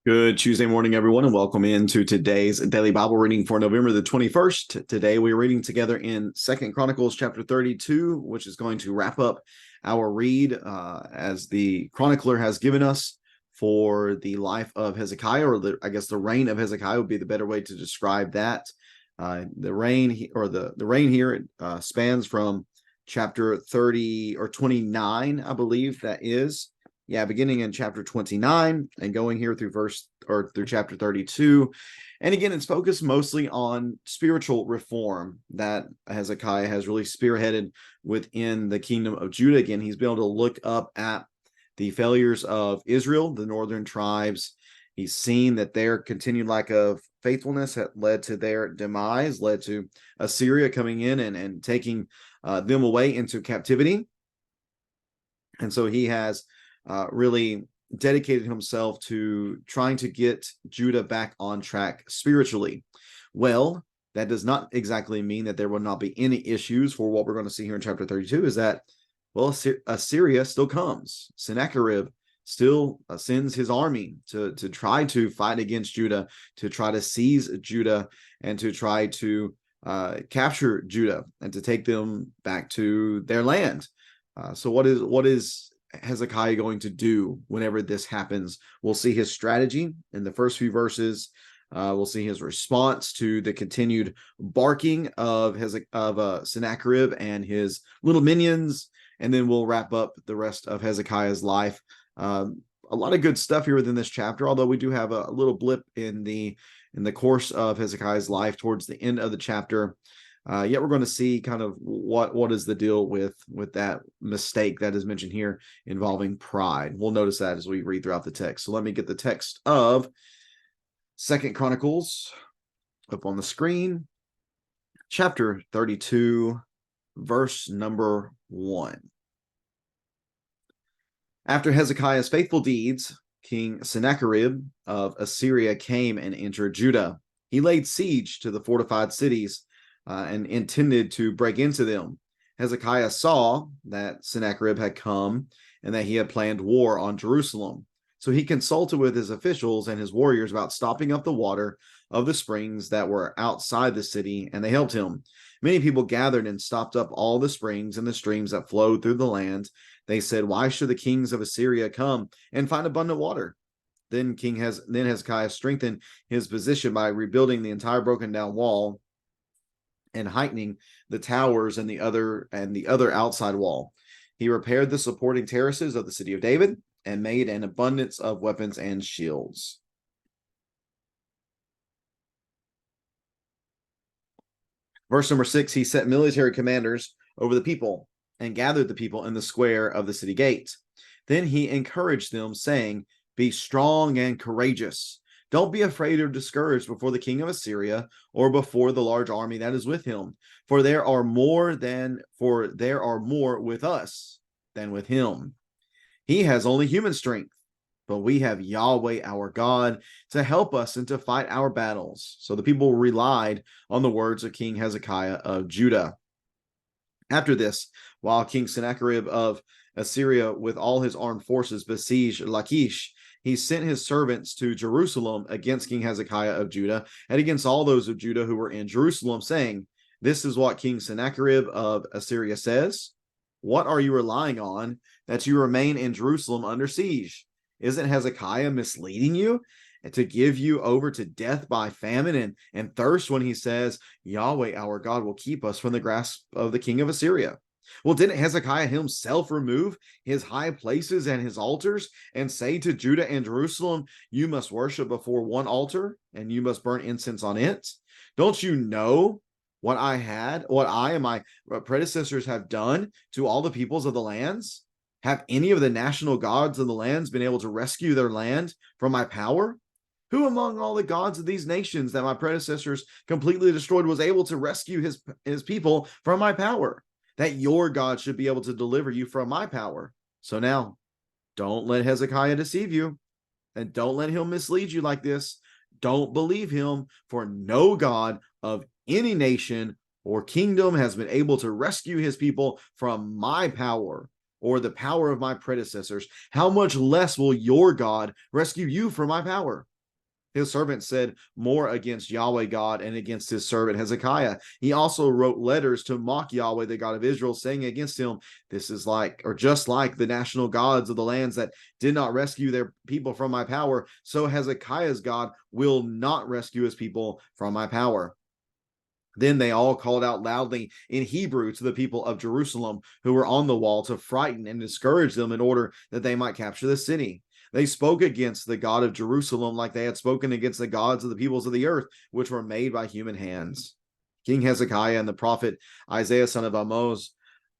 Good Tuesday morning, everyone, and welcome into today's daily Bible reading for November the 21st. Today, we're reading together in 2nd Chronicles chapter 32, which is going to wrap up our read as the chronicler has given us for the life of Hezekiah, or the reign of Hezekiah would be the better way to describe that. The reign here spans from chapter 30 or 29, I believe that is. Yeah, beginning in chapter 29 and going here through chapter 32. And again, it's focused mostly on spiritual reform that Hezekiah has really spearheaded within the kingdom of Judah. Again, he's been able to look up at the failures of Israel, the northern tribes. He's seen that their continued lack of faithfulness had led to their demise, led to Assyria coming in and taking them away into captivity. And so he has really dedicated himself to trying to get Judah back on track spiritually. Well, that does not exactly mean that there will not be any issues. For what we're going to see here in chapter 32 is that, well, Assyria still comes. Sennacherib still sends his army to try to fight against Judah, to try to seize Judah, and to try to capture Judah and to take them back to their land. So what is Hezekiah going to do whenever this happens? We'll see his strategy in the first few verses. We'll see his response to the continued barking of Sennacherib and his little minions, and then we'll wrap up the rest of Hezekiah's life. A lot of good stuff here within this chapter, although we do have a little blip in the course of Hezekiah's life towards the end of the chapter. Yet we're going to see kind of what is the deal with that mistake that is mentioned here involving pride. We'll notice that as we read throughout the text. So let me get the text of 2nd Chronicles up on the screen, chapter 32, verse number 1. After Hezekiah's faithful deeds, King Sennacherib of Assyria came and entered Judah. He laid siege to the fortified cities and intended to break into them. Hezekiah saw that Sennacherib had come and that he had planned war on Jerusalem. So he consulted with his officials and his warriors about stopping up the water of the springs that were outside the city, and they helped him. Many people gathered and stopped up all the springs and the streams that flowed through the land. They said, "Why should the kings of Assyria come and find abundant water?" Then Hezekiah strengthened his position by rebuilding the entire broken down wall and heightening the towers and the other outside wall. He repaired the supporting terraces of the city of David and made an abundance of weapons and shields. Verse number 6, he set military commanders over the people and gathered the people in the square of the city gate. Then he encouraged them, saying, "Be strong and courageous. Don't be afraid or discouraged before the king of Assyria or before the large army that is with him, for there are more with us than with him. He has only human strength, but we have Yahweh our God to help us and to fight our battles." So the people relied on the words of King Hezekiah of Judah. After this, while King Sennacherib of Assyria with all his armed forces besieged Lachish, he sent his servants to Jerusalem against King Hezekiah of Judah and against all those of Judah who were in Jerusalem, saying, "This is what King Sennacherib of Assyria says. What are you relying on that you remain in Jerusalem under siege? Isn't Hezekiah misleading you to give you over to death by famine and thirst when he says, 'Yahweh our God will keep us from the grasp of the king of Assyria'? Well, didn't Hezekiah himself remove his high places and his altars and say to Judah and Jerusalem, 'You must worship before one altar and you must burn incense on it'? Don't you know what I and my predecessors have done to all the peoples of the lands? Have any of the national gods of the lands been able to rescue their land from my power? Who among all the gods of these nations that my predecessors completely destroyed was able to rescue his people from my power? That your God should be able to deliver you from my power. So now, don't let Hezekiah deceive you, and don't let him mislead you like this. Don't believe him, for no God of any nation or kingdom has been able to rescue his people from my power or the power of my predecessors. How much less will your God rescue you from my power?" His servant said more against Yahweh God and against his servant Hezekiah. He also wrote letters to mock Yahweh, the God of Israel, saying against him, this is like, or just like the national gods of the lands that did not rescue their people from my power, so Hezekiah's God will not rescue his people from my power. Then they all called out loudly in Hebrew to the people of Jerusalem who were on the wall to frighten and discourage them in order that they might capture the city. They spoke against the God of Jerusalem like they had spoken against the gods of the peoples of the earth, which were made by human hands. King Hezekiah and the prophet Isaiah, son of Amoz,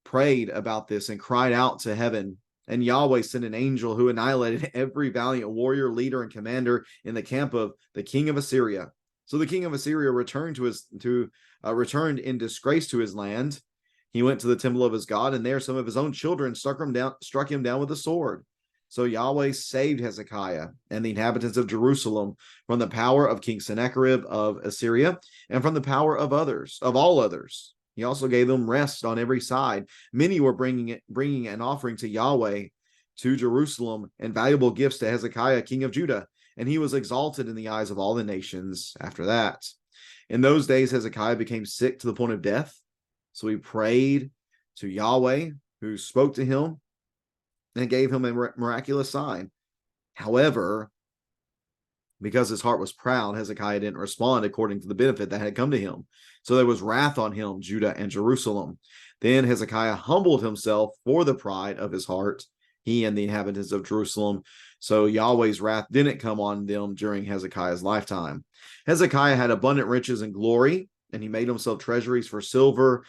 prayed about this and cried out to heaven. And Yahweh sent an angel who annihilated every valiant warrior, leader, and commander in the camp of the king of Assyria. So the king of Assyria returned returned in disgrace to his land. He went to the temple of his God, and there some of his own children struck him down with a sword. So Yahweh saved Hezekiah and the inhabitants of Jerusalem from the power of King Sennacherib of Assyria and from the power of all others. He also gave them rest on every side. Many were bringing an offering to Yahweh to Jerusalem and valuable gifts to Hezekiah, king of Judah, and he was exalted in the eyes of all the nations after that. In those days, Hezekiah became sick to the point of death. So he prayed to Yahweh, who spoke to him and gave him a miraculous sign. However, because his heart was proud, Hezekiah didn't respond according to the benefit that had come to him. So there was wrath on him, Judah and Jerusalem. Then Hezekiah humbled himself for the pride of his heart, he and the inhabitants of Jerusalem. So Yahweh's wrath didn't come on them during Hezekiah's lifetime. Hezekiah had abundant riches and glory, and he made himself treasuries for silver,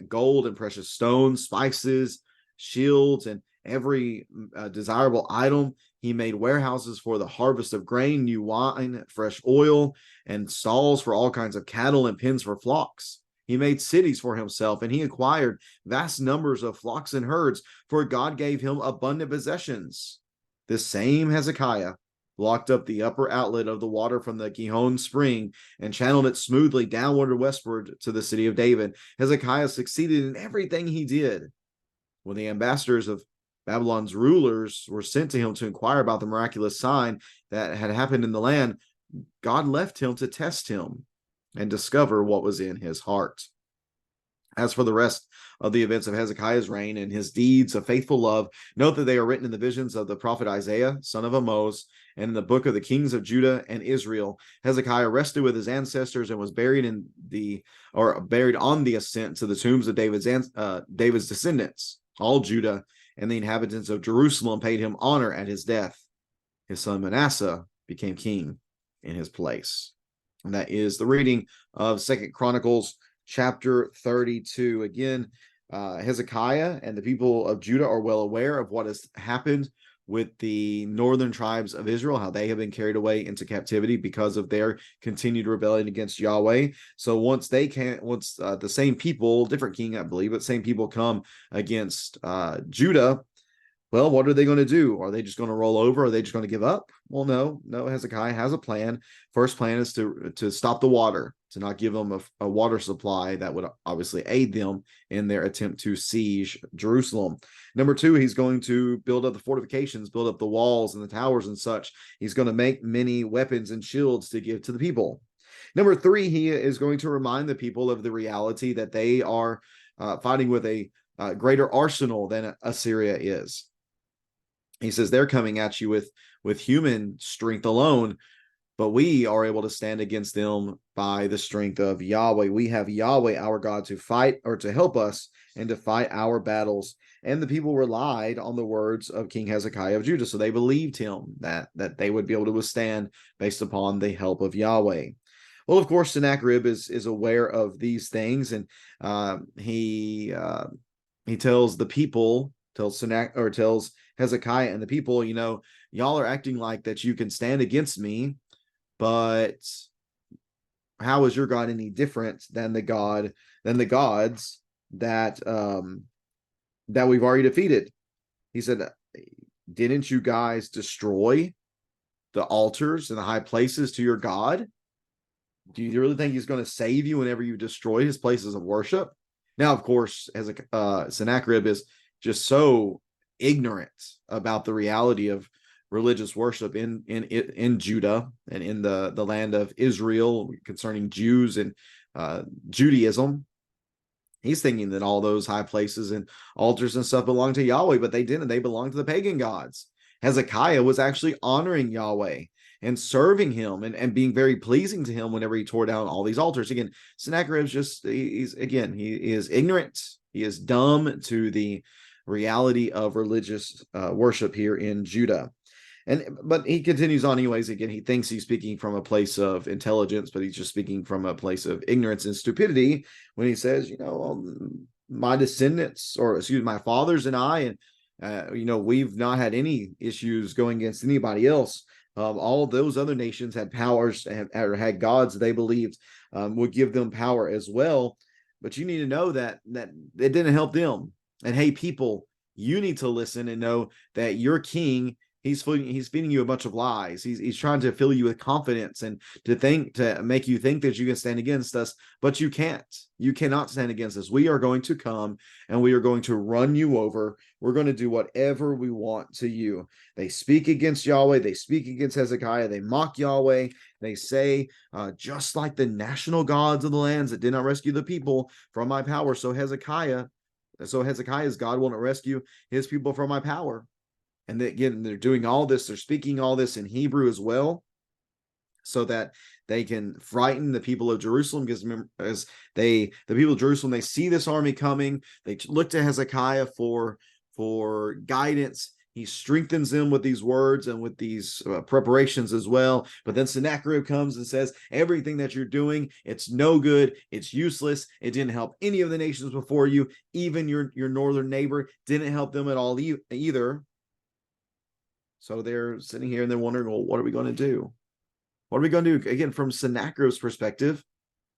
gold, and precious stones, spices, shields, and every desirable item. He made warehouses for the harvest of grain, new wine, fresh oil, and stalls for all kinds of cattle and pens for flocks. He made cities for himself, and he acquired vast numbers of flocks and herds, for God gave him abundant possessions. This same Hezekiah blocked up the upper outlet of the water from the Gihon spring and channeled it smoothly downward and westward to the city of David. Hezekiah succeeded in everything he did. When the ambassadors of Babylon's rulers were sent to him to inquire about the miraculous sign that had happened in the land, God left him to test him and discover what was in his heart. As for the rest of the events of Hezekiah's reign and his deeds of faithful love, note that they are written in the visions of the prophet Isaiah, son of Amoz, and in the book of the kings of Judah and Israel. Hezekiah rested with his ancestors and was buried on the ascent to the tombs of David's descendants. All Judah and the inhabitants of Jerusalem paid him honor at his death. His son Manasseh became king in his place. And that is the reading of 2 Chronicles chapter 32. Again, Hezekiah and the people of Judah are well aware of what has happened with the northern tribes of Israel, how they have been carried away into captivity because of their continued rebellion against Yahweh. So once the same people, different king, I believe, but same people come against Judah, well, what are they going to do? Are they just going to roll over? Are they just going to give up? Well, no, Hezekiah has a plan. First plan is to stop the water, to not give them a water supply that would obviously aid them in their attempt to siege Jerusalem. Number two, he's going to build up the fortifications, build up the walls and the towers and such. He's going to make many weapons and shields to give to the people. Number three, he is going to remind the people of the reality that they are fighting with a greater arsenal than Assyria is. He says they're coming at you with human strength alone, but we are able to stand against them by the strength of Yahweh. We have Yahweh, our God, to fight or to help us and to fight our battles. And the people relied on the words of King Hezekiah of Judah. So they believed him that they would be able to withstand based upon the help of Yahweh. Well, of course, Sennacherib is aware of these things, and he tells the people, tells Hezekiah and the people, y'all are acting like that you can stand against me, but how is your God any different than the gods that we've already defeated? He said, didn't you guys destroy the altars and the high places to your God? Do you really think he's going to save you whenever you destroy his places of worship? Now, of course, Sennacherib is just so ignorant about the reality of religious worship in Judah and in the land of Israel concerning Jews and Judaism. He's thinking that all those high places and altars and stuff belong to Yahweh, but they didn't. They belonged to the pagan gods. Hezekiah was actually honoring Yahweh and serving him and being very pleasing to him whenever he tore down all these altars. Again, Sennacherib's just, he is ignorant. He is dumb to the reality of religious worship here in Judah. But he continues on anyways. Again, he thinks he's speaking from a place of intelligence, but he's just speaking from a place of ignorance and stupidity when he says, my descendants, or excuse my fathers and I, and we've not had any issues going against anybody else. All those other nations had powers or had gods they believed would give them power as well. But you need to know that it didn't help them. And hey, people, you need to listen and know that your king, he's feeding you a bunch of lies. He's trying to fill you with confidence and to make you think that you can stand against us, but you can't. You cannot stand against us. We are going to come and we are going to run you over. We're going to do whatever we want to you. They speak against Yahweh. They speak against Hezekiah. They mock Yahweh. They say, just like the national gods of the lands that did not rescue the people from my power, so Hezekiah's God will not rescue his people from my power. And again, they're doing all this. They're speaking all this in Hebrew as well, so that they can frighten the people of Jerusalem. Because the people of Jerusalem, they see this army coming. They look to Hezekiah for guidance. He strengthens them with these words and with these preparations as well. But then Sennacherib comes and says, everything that you're doing, it's no good. It's useless. It didn't help any of the nations before you. Even your northern neighbor didn't help them at all either. So they're sitting here and they're wondering, well, what are we going to do? What are we going to do? Again, from Sennacherib's perspective,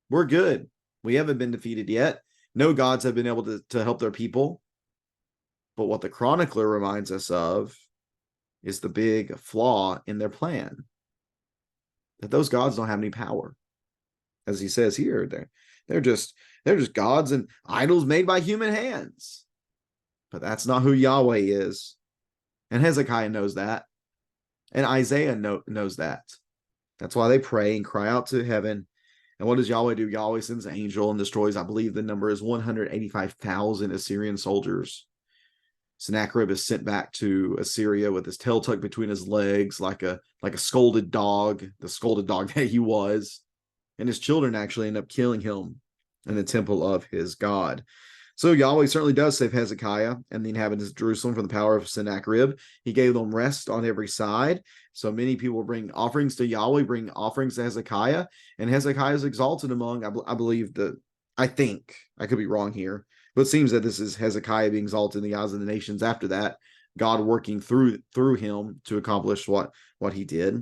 we're good. We haven't been defeated yet. No gods have been able to help their people. But what the chronicler reminds us of is the big flaw in their plan. That those gods don't have any power. As he says here, they're just gods and idols made by human hands. But that's not who Yahweh is. And Hezekiah knows that. And Isaiah knows that. That's why they pray and cry out to heaven. And what does Yahweh do? Yahweh sends an angel and destroys, I believe the number is 185,000 Assyrian soldiers. Sennacherib is sent back to Assyria with his tail tucked between his legs like a scolded dog, the scolded dog that he was. And his children actually end up killing him in the temple of his God. So Yahweh certainly does save Hezekiah and the inhabitants of Jerusalem from the power of Sennacherib. He gave them rest on every side. So many people bring offerings to Yahweh, bring offerings to Hezekiah, and Hezekiah is exalted among, I think, I could be wrong here, but it seems that this is Hezekiah being exalted in the eyes of the nations after that, God working through him to accomplish what he did.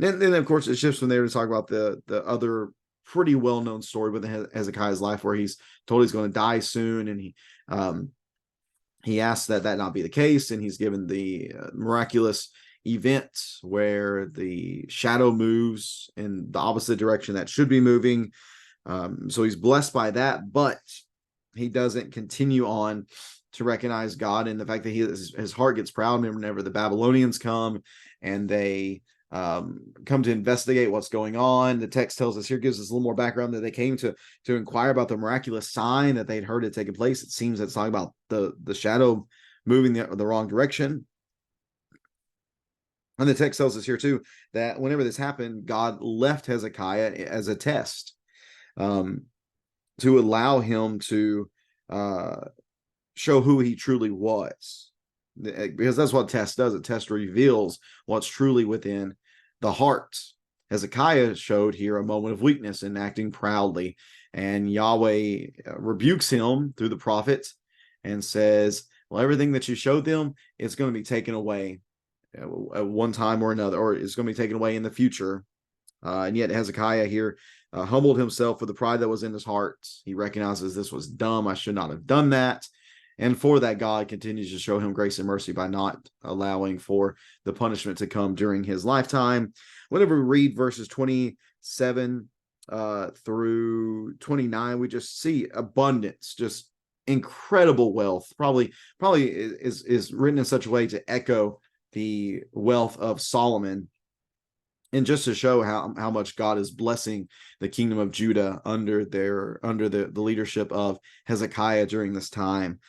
And then, of course, it shifts from there to talk about the other pretty well-known story within Hezekiah's life where he's told he's going to die soon, and he asks that not be the case, and he's given the miraculous event where the shadow moves in the opposite direction that should be moving. So he's blessed by that, but he doesn't continue on to recognize God, and the fact that his heart gets proud whenever the Babylonians come and they come to investigate what's going on. The text tells us here, gives us a little more background, that they came to inquire about the miraculous sign that they'd heard had taken place. It seems it's talking about the shadow moving the wrong direction. And the text tells us here too that whenever this happened, God left Hezekiah as a test, to allow him to show who he truly was. Because that's what a test does. A test reveals what's truly within the heart. Hezekiah showed here a moment of weakness in acting proudly, and Yahweh rebukes him through the prophet and says, well, everything that you showed them is going to be taken away at one time or another, or it's going to be taken away in the future. And yet Hezekiah here humbled himself with the pride that was in his heart. He recognizes this was dumb. I should not have done that. And for that, God continues to show him grace and mercy by not allowing for the punishment to come during his lifetime. Whenever we read verses 27 through 29, we just see abundance, just incredible wealth. Probably is written in such a way to echo the wealth of Solomon, and just to show how much God is blessing the kingdom of Judah under the leadership of Hezekiah during this time.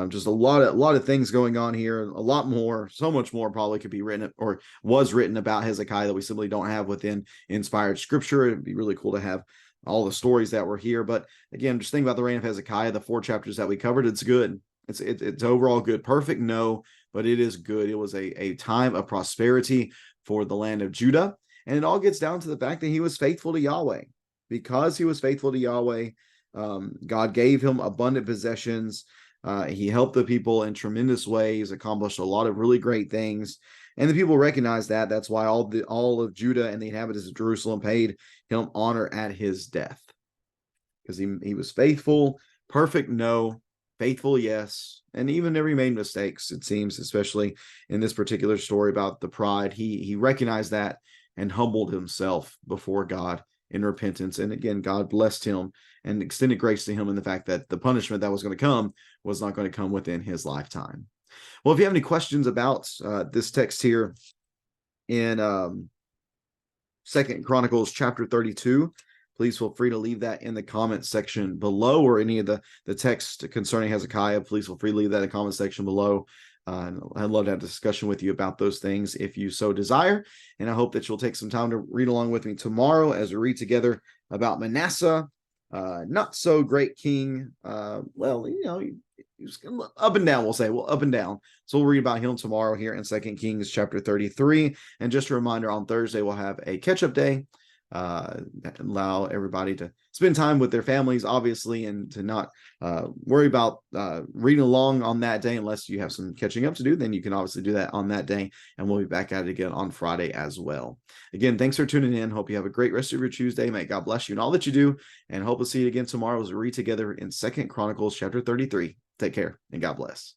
Just a lot of things going on here. A lot more, so much more probably could be written or was written about Hezekiah that we simply don't have within inspired scripture. It'd be really cool to have all the stories that were here. But again, just think about the reign of Hezekiah, the 4 chapters that we covered. It's good. It's overall good. Perfect? No, but it is good. It was a time of prosperity for the land of Judah. And it all gets down to the fact that he was faithful to Yahweh. Because he was faithful to Yahweh, God gave him abundant possessions. He helped the people in tremendous ways, accomplished a lot of really great things. And the people recognized that. That's why all of Judah and the inhabitants of Jerusalem paid him honor at his death. Because he was faithful. Perfect? No. Faithful? Yes. And even never made mistakes, it seems, especially in this particular story about the pride. He recognized that and humbled himself before God in repentance. And again, God blessed him and extended grace to him in the fact that the punishment that was going to come was not going to come within his lifetime. Well, if you have any questions about this text here in 2 Chronicles chapter 32, please feel free to leave that in the comment section below, or any of the text concerning Hezekiah. Please feel free to leave that in the comment section below. I'd love to have a discussion with you about those things if you so desire. And I hope that you'll take some time to read along with me tomorrow as we read together about Manasseh, not so great king. Well, you know, he was up and down, we'll say. Well, up and down. So we'll read about him tomorrow here in 2 Kings chapter 33. And just a reminder, on Thursday, we'll have a catch-up day. Allow everybody to spend time with their families, obviously, and to not worry about reading along on that day unless you have some catching up to do. Then you can obviously do that on that day, and we'll be back at it again on Friday as well. Again, thanks for tuning in. Hope you have a great rest of your Tuesday. May God bless you in all that you do, and hope to see you again tomorrow as we read together in 2 Chronicles chapter 33. Take care, and God bless.